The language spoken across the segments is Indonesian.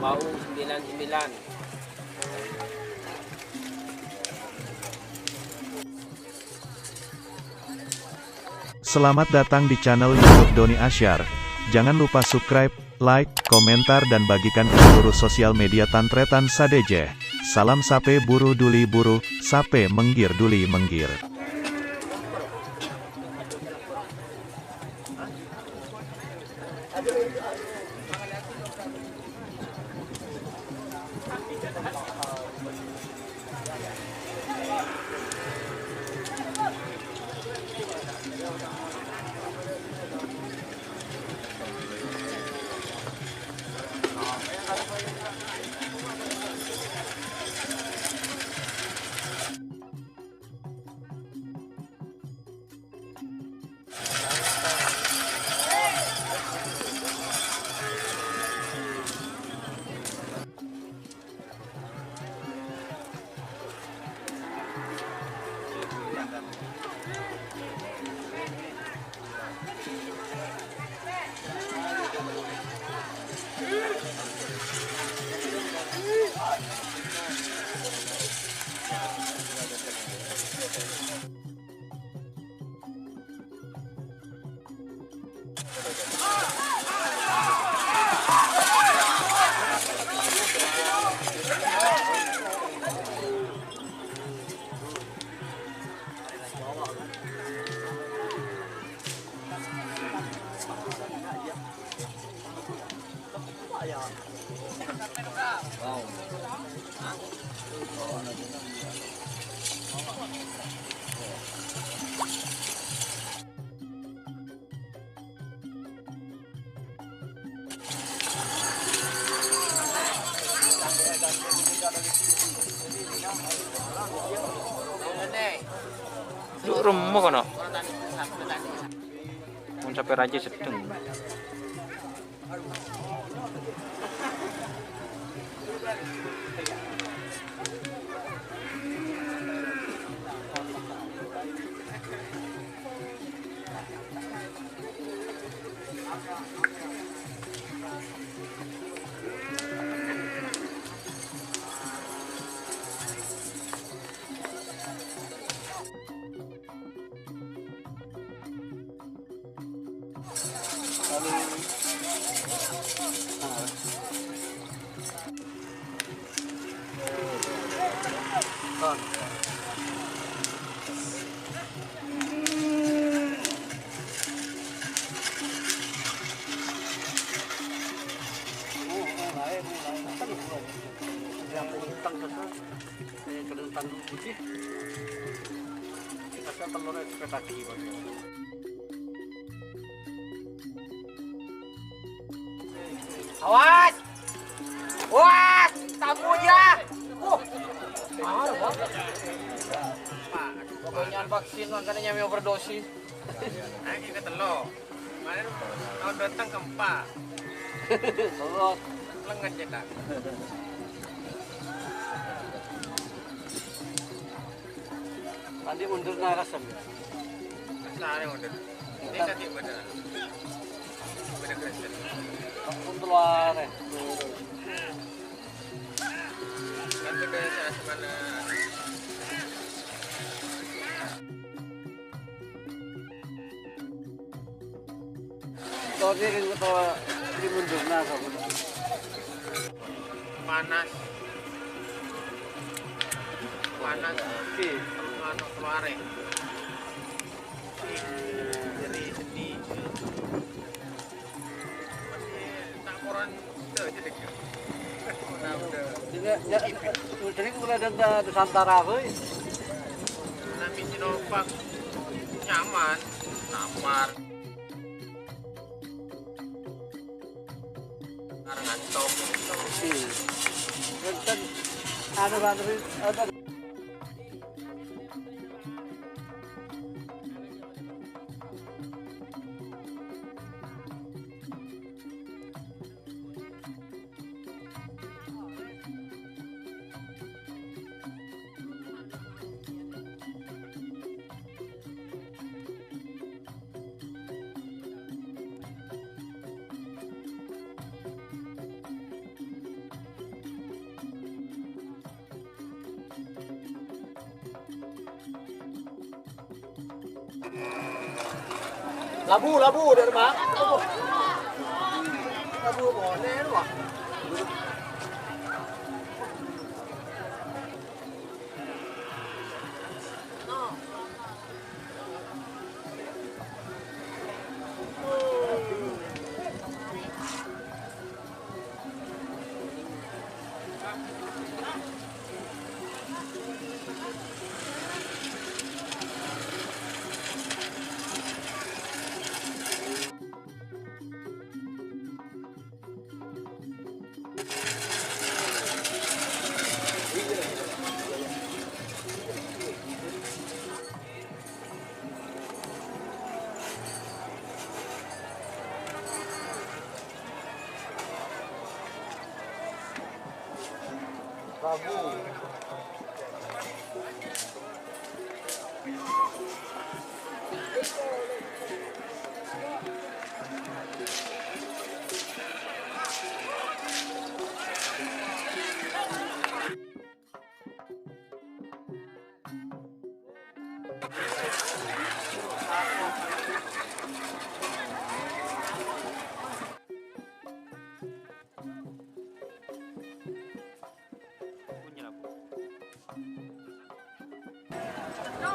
Bau 99. Selamat datang di channel YouTube Doni Asyar. Jangan lupa subscribe, like, komentar dan bagikan ke seluruh sosial media Tantretan Sadejeh. Salam sape buru duli buru, sape menggir duli menggir. Lu remuk kono. Mun sampai raja sedeng. Awas! Wah, tamunya. Pokoknya vaksin makanya nyami overdosis. Lagi ke telo. Kemarin tahun datang ke 4. Terus Lengan cetak. nanti mundur narasem. Sare udah. Ini tadi pada. Pada Kristen. Untuk luar. Nanti ke mana? Tadi ring atau di mundur narasem. Panas. Panas. Oke. Anu keluare. Jadi sedih. Tak koran tuh jadi. Nah, udah. Jadi mulai dari Nusantara euy. Nami Sinovac nyaman, namar. Karena top. Dan ada Labu dari bang. Labu boleh wah. Rabu.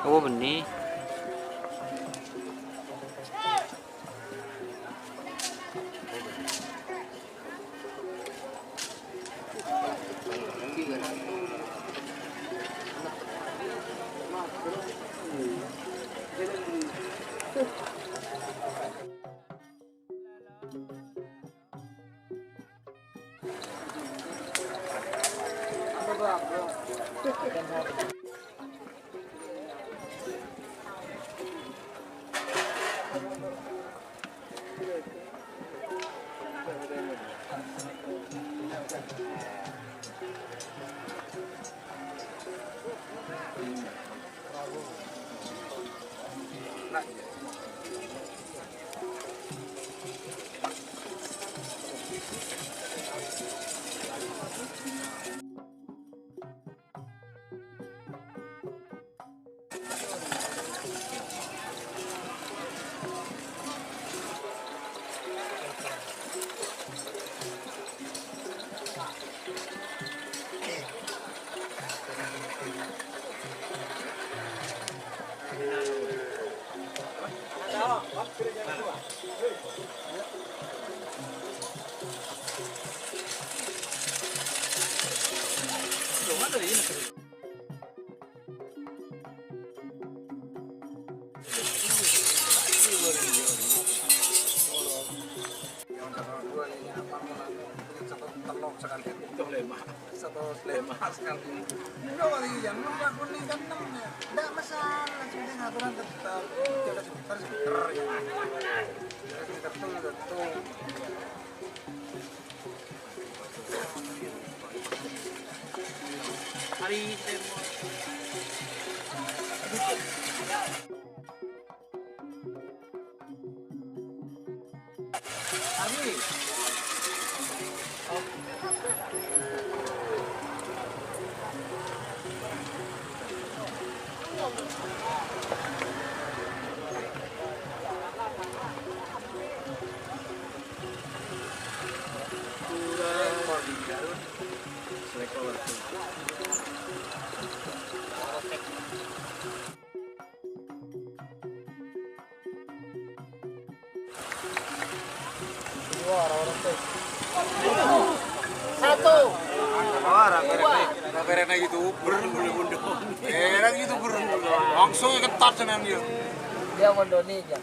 Oh benih. Satu lema sekali. Enggak kali yang enggak kuning kan enggak masalah, sudah aturan tetap jaga sebentar ya. Betul. Hari Satu. Raperena gitu, berbundu-bundu. Enak gitu berbundu. Langsung ketat senang dia. Dia mondoni aja.